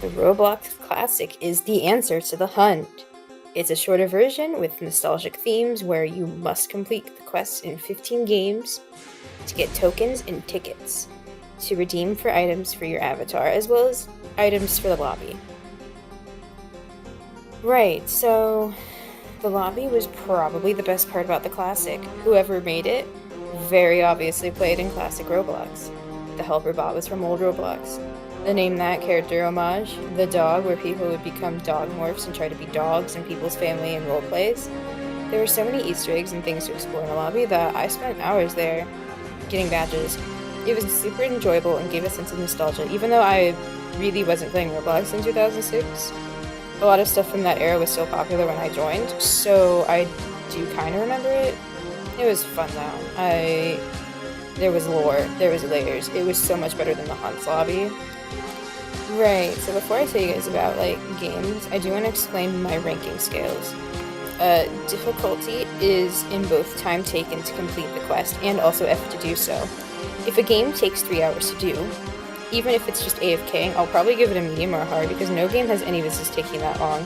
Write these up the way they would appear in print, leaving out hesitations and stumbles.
The Roblox Classic is the answer to the hunt. It's a shorter version with nostalgic themes where you must complete the quests in 15 games to get tokens and tickets to redeem for items for your avatar, as well as items for the lobby. Right, so the lobby was probably the best part about the Classic. Whoever made it very obviously played in classic Roblox. The helper bot was from old Roblox. The name that character homage, the dog, where people would become dog morphs and try to be dogs in people's family and role plays. There were so many Easter eggs and things to explore in the lobby that I spent hours there getting badges. It was super enjoyable and gave a sense of nostalgia, even though I really wasn't playing Roblox in 2006. A lot of stuff from that era was still popular when I joined, so I do kind of remember it. It was fun though. There was lore, there was layers. It was so much better than the Hunt's lobby. Right, so before I tell you guys about, games, I do want to explain my ranking scales. Difficulty is in both time taken to complete the quest and also effort to do so. If a game takes 3 hours to do, even if it's just AFKing, I'll probably give it a medium or a hard because no game has any business taking that long.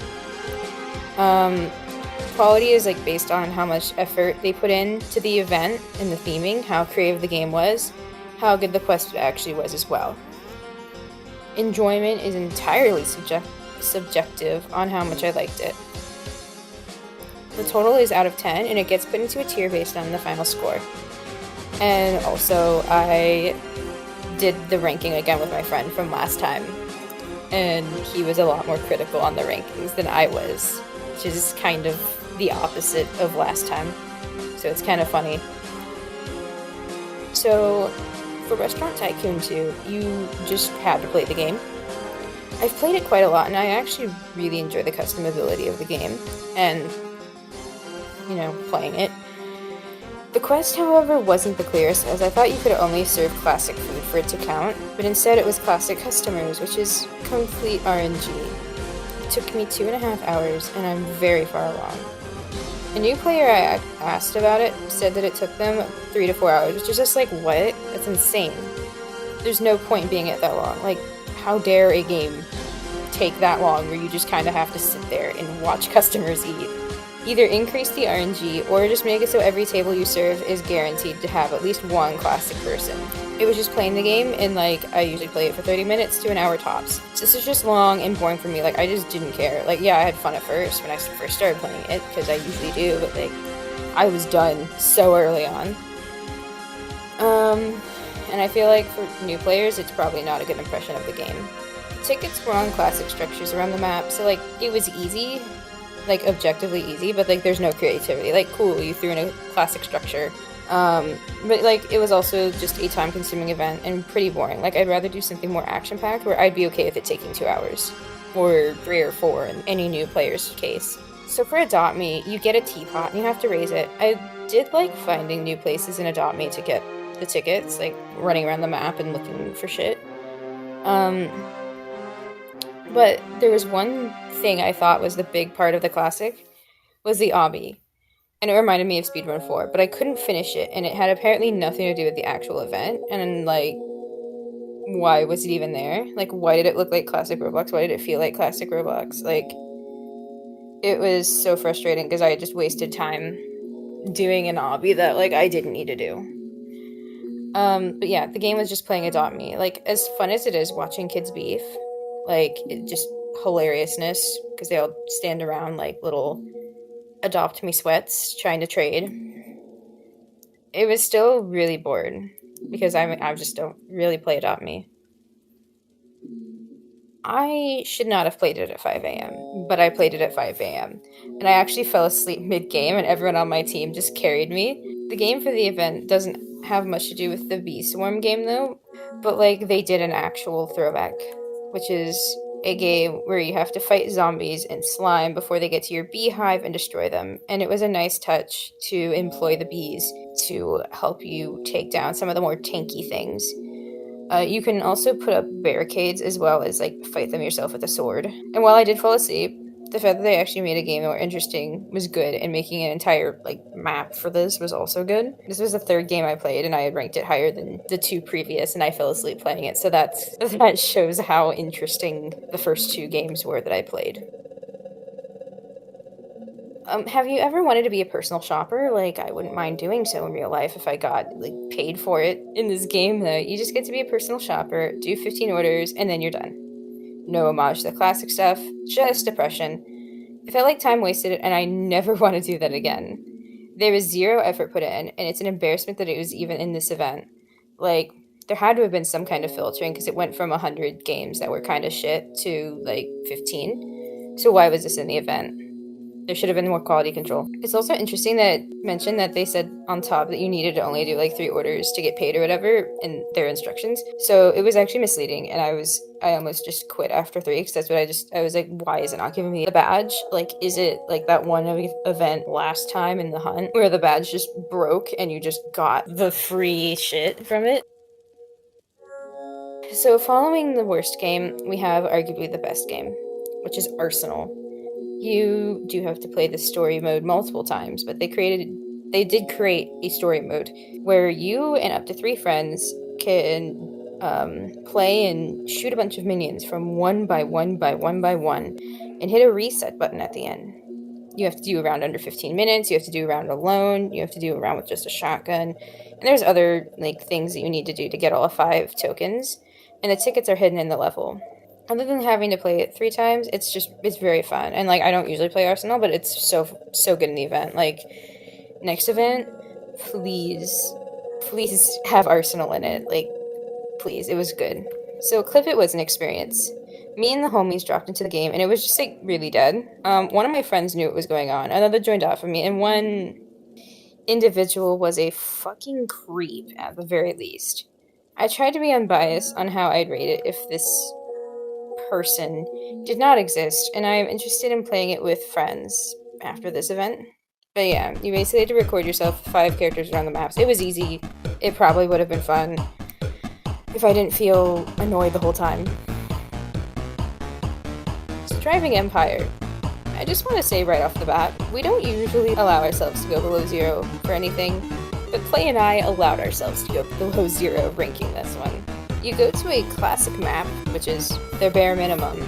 Quality is based on how much effort they put into the event and the theming, how creative the game was, how good the quest actually was as well. Enjoyment is entirely subjective on how much I liked it. The total is out of 10, and it gets put into a tier based on the final score. And also, I did the ranking again with my friend from last time, and he was a lot more critical on the rankings than I was, which is kind of the opposite of last time, so it's kind of funny. So, for Restaurant Tycoon 2, you just had to play the game. I've played it quite a lot, and I actually really enjoy the customability of the game, and, playing it. The quest, however, wasn't the clearest, as I thought you could only serve classic food for it to count, but instead it was classic customers, which is complete RNG. It took me 2.5 hours, and I'm very far along. A new player I asked about it said that it took them 3 to 4 hours, which is just what? That's insane. There's no point being it that long. How dare a game take that long where you just kind of have to sit there and watch customers eat? Either increase the RNG or just make it so every table you serve is guaranteed to have at least one classic person. It was just playing the game, and I usually play it for 30 minutes to an hour tops. So this is just long and boring for me. I just didn't care. Yeah, I had fun at first when I first started playing it, because I usually do, but I was done so early on. And I feel for new players, it's probably not a good impression of the game. The tickets were on classic structures around the map, so it was easy. Objectively easy, but there's no creativity. Cool, you threw in a classic structure. But it was also just a time-consuming event and pretty boring. I'd rather do something more action-packed where I'd be okay with it taking 2 hours. Or 3 or 4 in any new player's case. So for Adopt Me, you get a teapot and you have to raise it. I did finding new places in Adopt Me to get the tickets, running around the map and looking for shit. But there was one thing I thought was the big part of the classic, was the obby. And it reminded me of Speedrun 4, but I couldn't finish it, and it had apparently nothing to do with the actual event, and why was it even there? Why did it look like classic Roblox? Why did it feel like classic Roblox? It was so frustrating, because I had just wasted time doing an obby that, I didn't need to do. But yeah, the game was just playing Adopt Me. As fun as it is watching kids beef, it just hilariousness, because they all stand around like little Adopt Me sweats trying to trade. It was still really bored, because I just don't really play Adopt Me. I should not have played it at 5 a.m., but I played it at 5 a.m., and I actually fell asleep mid-game, and everyone on my team just carried me. The game for the event doesn't have much to do with the Bee Swarm game, though, but they did an actual throwback, which is a game where you have to fight zombies and slime before they get to your beehive and destroy them, and it was a nice touch to employ the bees to help you take down some of the more tanky things. You can also put up barricades as well as fight them yourself with a sword. And while I did fall asleep, the fact that they actually made a game more interesting was good, and making an entire like map for this was also good. This was the third game I played, and I had ranked it higher than the two previous, and I fell asleep playing it. So that shows how interesting the first two games were that I played. Have you ever wanted to be a personal shopper? Like, I wouldn't mind doing so in real life if I got, like, paid for it. In this game, though, you just get to be a personal shopper, do 15 orders, and then you're done. No homage to the classic stuff, just depression. It felt like time wasted, and I never want to do that again. There was zero effort put in, and it's an embarrassment that it was even in this event. Like, there had to have been some kind of filtering, because it went from 100 games that were kind of shit to, like, 15. So why was this in the event? There should have been more quality control. It's also interesting that mentioned that they said on top that you needed to only do like 3 orders to get paid or whatever in their instructions. So it was actually misleading, and I almost just quit after 3 because that's what I was like, why is it not giving me the badge? Like, is it like that one event last time in the hunt where the badge just broke and you just got the free shit from it? So following the worst game, we have arguably the best game, which is Arsenal. You do have to play the story mode multiple times, but they did create a story mode where you and up to 3 friends can play and shoot a bunch of minions from one by one by one by one, and hit a reset button at the end. You have to do a round under 15 minutes, you have to do a round alone, you have to do a round with just a shotgun, and there's other like things that you need to do to get all 5 tokens, and the tickets are hidden in the level. Other than having to play it 3 times, it's very fun. And like, I don't usually play Arsenal, but it's so good in the event. Like, next event, please have Arsenal in it. Like, please, it was good. So Clip It was an experience. Me and the homies dropped into the game, and it was just like really dead. One of my friends knew what was going on, another joined off of me, and one individual was a fucking creep at the very least. I tried to be unbiased on how I'd rate it if this person did not exist, and I'm interested in playing it with friends after this event. But yeah, you basically had to record yourself 5 characters around the maps. It was easy. It probably would have been fun if I didn't feel annoyed the whole time. So driving Empire, I just want to say right off the bat, we don't usually allow ourselves to go below 0 for anything, but Clay and I allowed ourselves to go below 0 ranking this one. You go to a classic map, which is their bare minimum,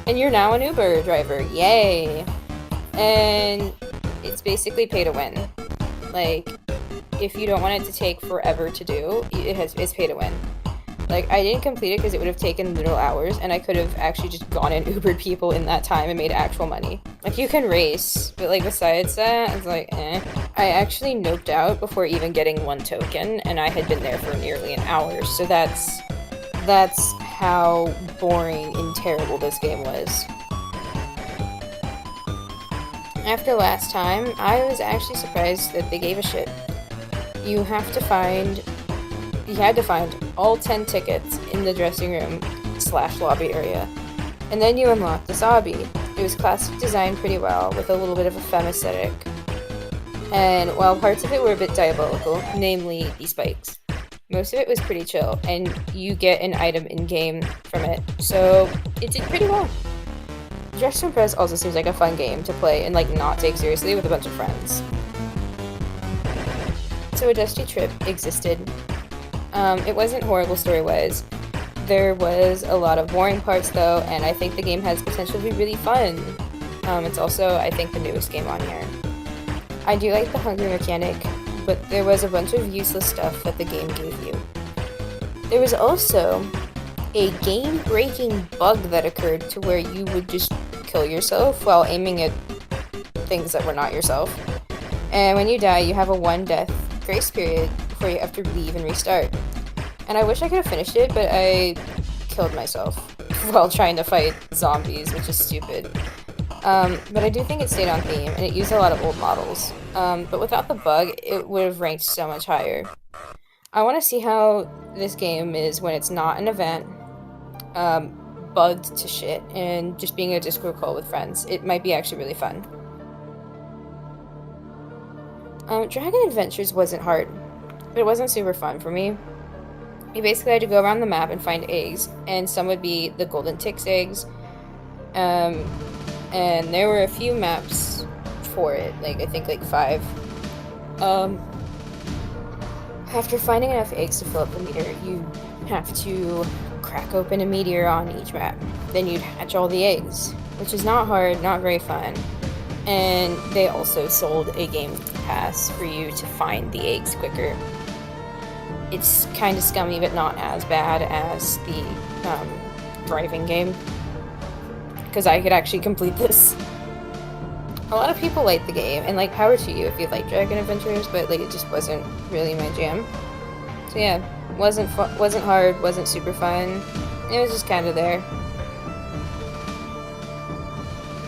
and you're now an Uber driver. Yay! And it's basically pay to win. Like, if you don't want it to take forever to do, it's pay to win. Like, I didn't complete it because it would have taken literal hours, and I could have actually just gone and Ubered people in that time and made actual money. Like, you can race, but like besides that, it's like, eh. I actually noped out before even getting 1 token, and I had been there for nearly an hour, so that's how boring and terrible this game was. After last time, I was actually surprised that they gave a shit. You had to find all 10 tickets in the dressing room / lobby area, and then you unlock the zombie. It was classic designed pretty well, with a little bit of a femme aesthetic. And while parts of it were a bit diabolical, namely the spikes, most of it was pretty chill, and you get an item in-game from it, so it did pretty well. Dress to Impress also seems like a fun game to play and like not take seriously with a bunch of friends. So a Dusty Trip existed. It wasn't horrible story-wise. There was a lot of boring parts though, and I think the game has potential to be really fun. It's also, I think, the newest game on here. I do like the hunger mechanic, but there was a bunch of useless stuff that the game gave you. There was also a game-breaking bug that occurred to where you would just kill yourself while aiming at things that were not yourself. And when you die, you have a 1 death grace period before you have to leave and restart. And I wish I could have finished it, but I killed myself while trying to fight zombies, which is stupid. But I do think it stayed on theme, and it used a lot of old models. But without the bug, it would have ranked so much higher. I want to see how this game is when it's not an event, bugged to shit, and just being a Discord call with friends. It might be actually really fun. Dragon Adventures wasn't hard, but it wasn't super fun for me. You basically had to go around the map and find eggs, and some would be the golden Tix eggs, and there were a few maps for it, like I think like 5. Um, After finding enough eggs to fill up the meter, you have to crack open a meteor on each map. Then you'd hatch all the eggs, which is not hard, not very fun. And they also sold a game pass for you to find the eggs quicker. It's kind of scummy, but not as bad as the driving game, because I could actually complete this. A lot of people like the game, and like power to you if you like Dragon Adventures, but like it just wasn't really my jam. So yeah, wasn't hard, wasn't super fun. It was just kind of there.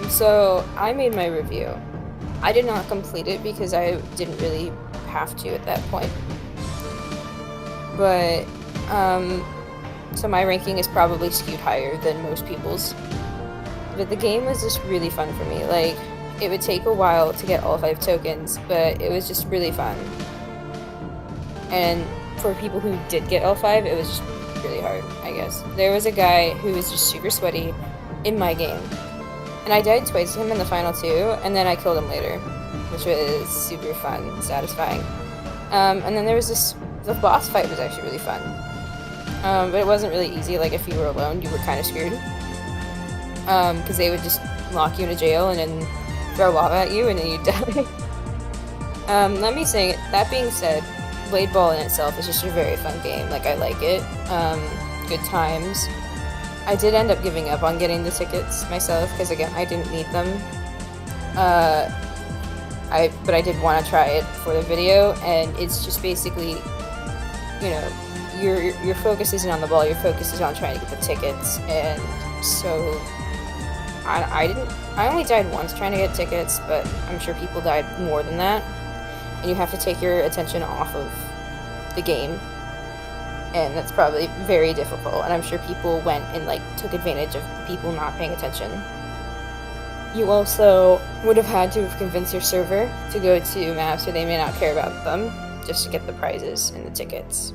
So I made my review. I did not complete it because I didn't really have to at that point. But so my ranking is probably skewed higher than most people's. But the game was just really fun for me. Like, it would take a while to get all 5 tokens, but it was just really fun. And for people who did get all 5, it was just really hard, I guess. There was a guy who was just super sweaty in my game. And I died twice to him in the final 2, and then I killed him later, which was super fun and satisfying. And then there was the boss fight was actually really fun. But it wasn't really easy. Like, if you were alone, you were kind of screwed. Because they would just lock you in a jail and then throw lava at you and then you'd die. That being said, Blade Ball in itself is just a very fun game. Like, I like it. Good times. I did end up giving up on getting the tickets myself, because again, I didn't need them. But I did want to try it for the video, and it's just basically, you know, your focus isn't on the ball, your focus is on trying to get the tickets, and so I only died once trying to get tickets, but I'm sure people died more than that. And you have to take your attention off of the game. And that's probably very difficult. And I'm sure people went and like took advantage of people not paying attention. You also would have had to have convinced your server to go to maps where they may not care about them, just to get the prizes and the tickets.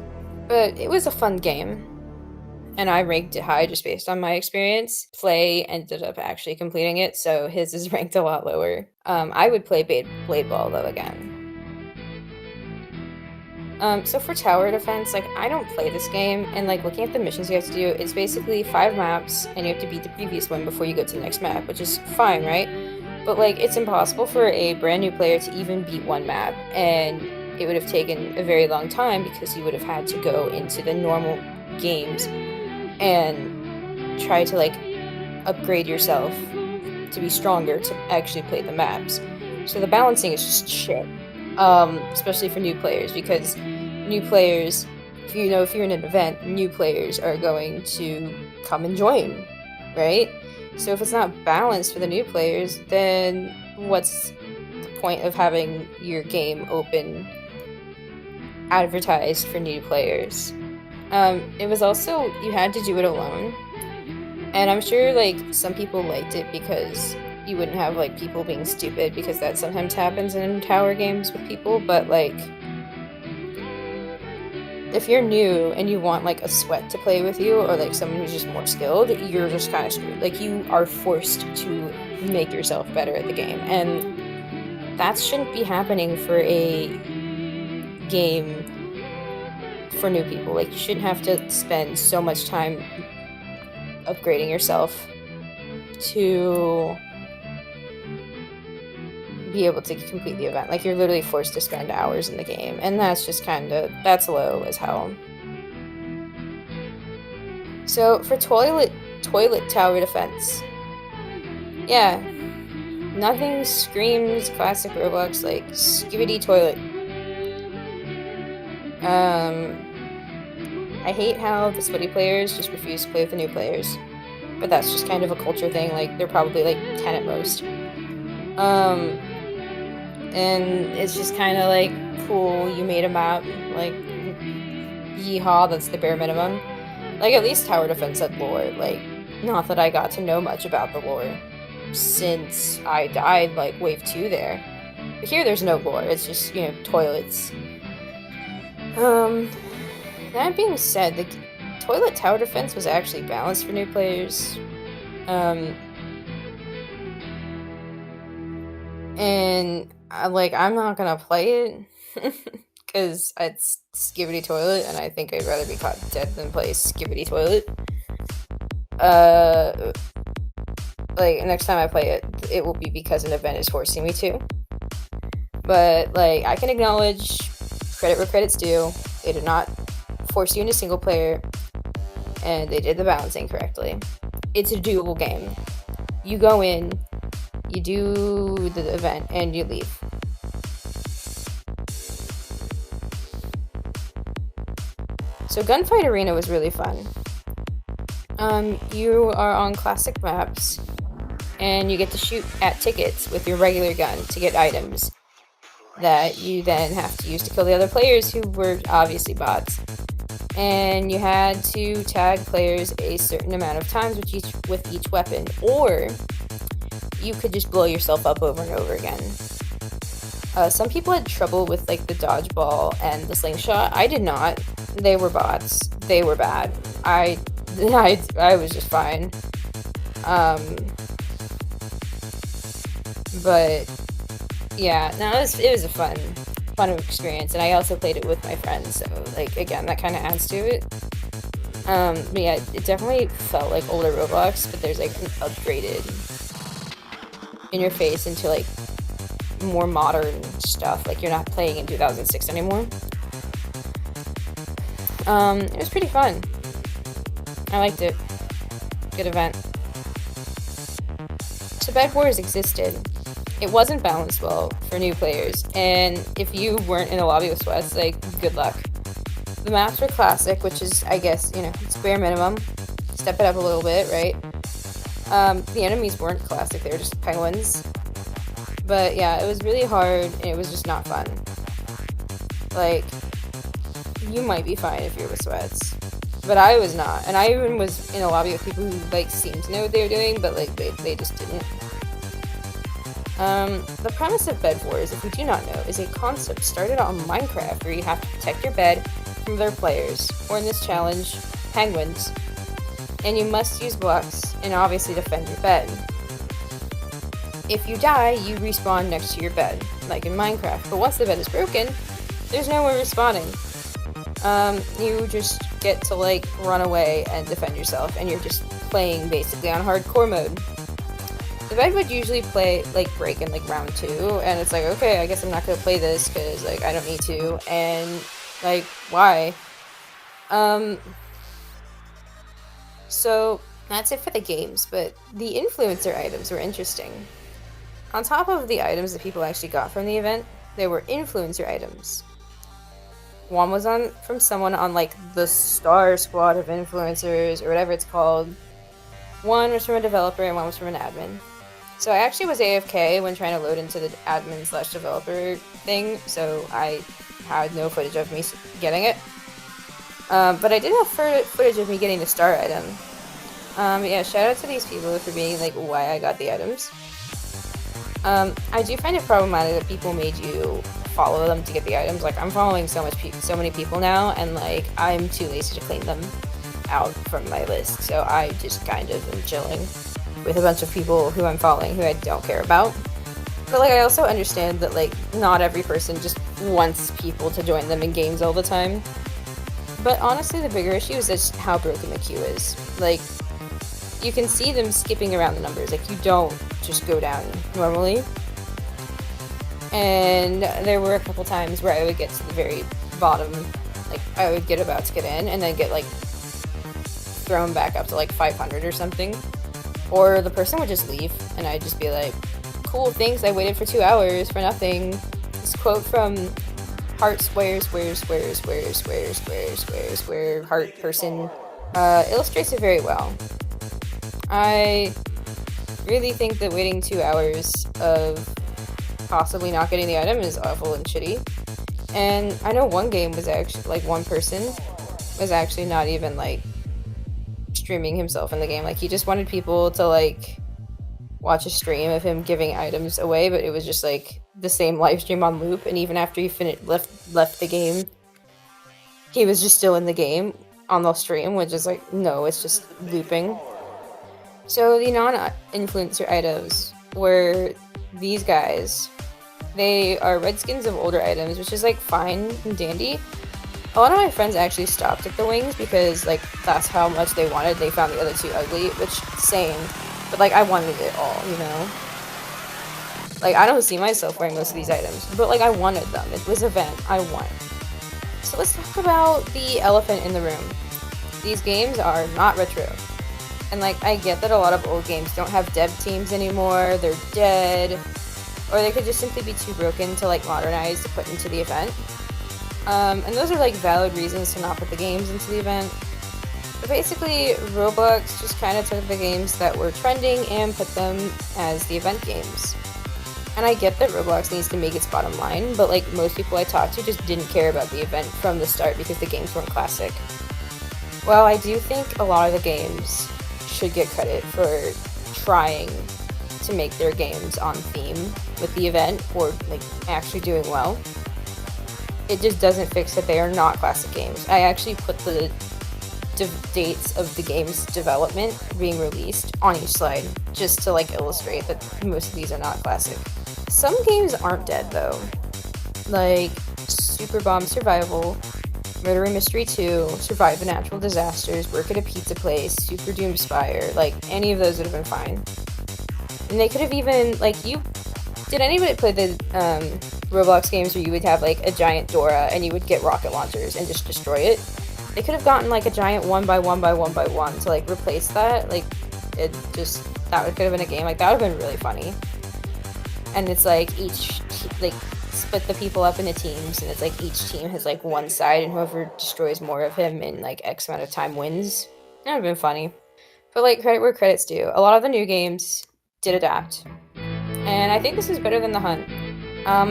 But it was a fun game. And I ranked it high just based on my experience. Play ended up actually completing it, so his is ranked a lot lower. I would play Blade Ball, though, again. So for tower defense, like, I don't play this game, and, like, looking at the missions you have to do, it's basically 5 maps, and you have to beat the previous one before you go to the next map, which is fine, right? But, like, it's impossible for a brand new player to even beat one map, and it would have taken a very long time because you would have had to go into the normal games and try to, like, upgrade yourself to be stronger to actually play the maps. So the balancing is just shit, especially for new players, because new players, if you're in an event, new players are going to come and join, right? So if it's not balanced for the new players, then what's the point of having your game open, advertised for new players? It was also, you had to do it alone, and I'm sure, like, some people liked it because you wouldn't have, like, people being stupid, because that sometimes happens in tower games with people, but, like, if you're new and you want, like, a sweat to play with you, or, like, someone who's just more skilled, you're just kind of screwed. Like, you are forced to make yourself better at the game, and that shouldn't be happening for a game for new people. Like, you shouldn't have to spend so much time upgrading yourself to be able to complete the event. Like, you're literally forced to spend hours in the game, and that's just that's low as hell. So for toilet tower defense, yeah, nothing screams classic Roblox like skibidi toilet. I hate how the sweaty players just refuse to play with the new players, but that's just kind of a culture thing. Like, they're probably like 10 at most. And it's just kind of like, cool, you made a map, like, yeehaw, that's the bare minimum. Like, at least tower defense had lore. Like, not that I got to know much about the lore since I died, like, wave 2 there. But here there's no lore, it's just, toilets. That being said, the toilet tower defense was actually balanced for new players. And I'm not gonna play it because it's Skibbity Toilet, and I think I'd rather be caught dead than play Skibbity Toilet. Uh, next time I play it, it will be because an event is forcing me to. But I can acknowledge credit where credit's due. They did not force you into single player, and they did the balancing correctly. It's a doable game. You go in, you do the event, and you leave. So Gunfight Arena was really fun. You are on classic maps, and you get to shoot at tickets with your regular gun to get items that you then have to use to kill the other players who were obviously bots. And you had to tag players a certain amount of times with each weapon, or you could just blow yourself up over and over again. Some people had trouble with the dodgeball and the slingshot. I did not. They were bots. They were bad. I was just fine. But yeah, no, it was a fun experience, and I also played it with my friends. So again, that kind of adds to it. But yeah, it definitely felt like older Roblox, but there's an upgraded interface into more modern stuff. You're not playing in 2006 anymore. It was pretty fun. I liked it. Good event. So Bed Wars existed. It wasn't balanced well for new players, and if you weren't in a lobby with sweats, good luck. The maps were classic, which is, I guess, it's bare minimum. Step it up a little bit, right? The enemies weren't classic, they were just penguins. But yeah, it was really hard, and it was just not fun. You might be fine if you're with sweats, but I was not. And I even was in a lobby with people who seemed to know what they were doing, but they just didn't. The premise of Bed Wars, if you do not know, is a concept started on Minecraft where you have to protect your bed from other players, or in this challenge, penguins. And you must use blocks and obviously defend your bed. If you die, you respawn next to your bed, like in Minecraft. But once the bed is broken, there's no more respawning. You just get to run away and defend yourself, and you're just playing basically on hardcore mode. The bed would usually break in round 2, and it's okay, I guess I'm not gonna play this because I don't need to, and why? So that's it for the games, but the influencer items were interesting. On top of the items that people actually got from the event, there were influencer items. One was from someone on the star squad of influencers, or whatever it's called. One was from a developer and one was from an admin. So I actually was AFK when trying to load into the admin/developer thing, so I had no footage of me getting it. But I did have footage of me getting the star item. Yeah, shout out to these people for being why I got the items. I do find it problematic that people made you follow them to get the items. I'm following so many people now, and I'm too lazy to clean them out from my list, so I just kind of am chilling with a bunch of people who I'm following who I don't care about. But I also understand that not every person just wants people to join them in games all the time. But honestly, the bigger issue is just how broken the queue is. You can see them skipping around the numbers. You don't just go down normally. And there were a couple times where I would get to the very bottom, I would get about to get in, and then get thrown back up to 500 or something. Or the person would just leave, and I'd just be cool, thanks, I waited for 2 hours for nothing. This quote from Heart Square, Heart Person illustrates it very well. I really think that waiting 2 hours of possibly not getting the item is awful and shitty. And I know one game was actually, one person was actually not even, streaming himself in the game. He just wanted people to, watch a stream of him giving items away, but it was just, the same live stream on loop, and even after he left the game, he was just still in the game on the stream, which is, no, it's just looping. So the non-influencer items were these guys, they are red skins of older items, which is like fine and dandy. A lot of my friends actually stopped at the wings because like that's how much they wanted. They found the other two ugly, which same. But like I wanted it all, you know? Like I don't see myself wearing most of these items, but like I wanted them. It was an event. I won. So let's talk about the elephant in the room. These games are not retro. And like I get that a lot of old games don't have dev teams anymore, they're dead, or they could just simply be too broken to like modernize to put into the event. And those are like valid reasons to not put the games into the event. But basically, Roblox just kind of took the games that were trending and put them as the event games. And I get that Roblox needs to make its bottom line, but like most people I talked to just didn't care about the event from the start because the games weren't classic. While I do think a lot of the games should get credit for trying to make their games on theme with the event or like actually doing well, it just doesn't fix that they are not classic games. I actually put the dates of the game's development being released on each slide just to like illustrate that most of these are not classic. Some games aren't dead though, like Super Bomb Survival, Murder and Mystery 2, Survive the Natural Disasters, Work at a Pizza Place, Super Doom Spire, like any of those would have been fine. And they could have even, like, did anybody play the Roblox games where you would have like a giant Dora and you would get rocket launchers and just destroy it? They could have gotten like a giant 1x1x1x1 to like replace that. Like it just, that could have been a game, like that would have been really funny. And it's like like split the people up into teams, and it's like each team has like one side and whoever destroys more of him in like X amount of time wins. That would have been funny. But like credit where credit's due. A lot of the new games did adapt. And I think this is better than The Hunt.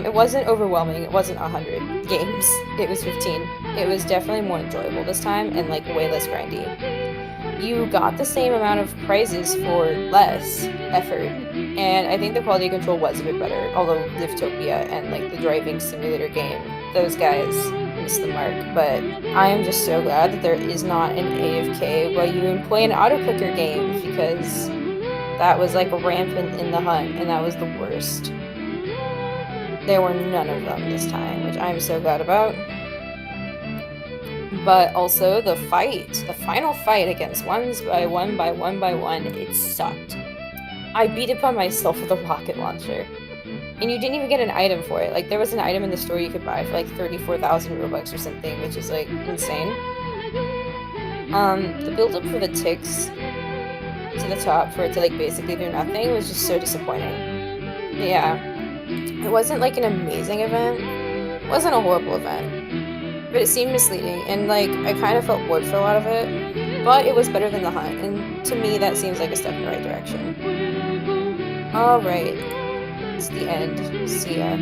It wasn't overwhelming. It wasn't 100 games. It was 15. It was definitely more enjoyable this time and like way less grindy. You got the same amount of prizes for less effort, and I think the quality control was a bit better, although Liftopia and like the driving simulator game, those guys missed the mark. But I am just so glad that there is not an AFK while you play an autoclicker game, because that was like rampant in The Hunt, and that was the worst. There were none of them this time, which I'm so glad about. But also the final fight against 1x1x1x1, it sucked. I beat upon myself with a rocket launcher. And you didn't even get an item for it. Like, there was an item in the store you could buy for like 34,000 Robux or something, which is like insane. The build up for the ticks to the top for it to like basically do nothing was just so disappointing. Yeah. It wasn't like an amazing event. It wasn't a horrible event. But it seemed misleading, and like I kind of felt bored for a lot of it, but it was better than The Hunt, and to me that seems like a step in the right direction. Alright, it's the end. See ya.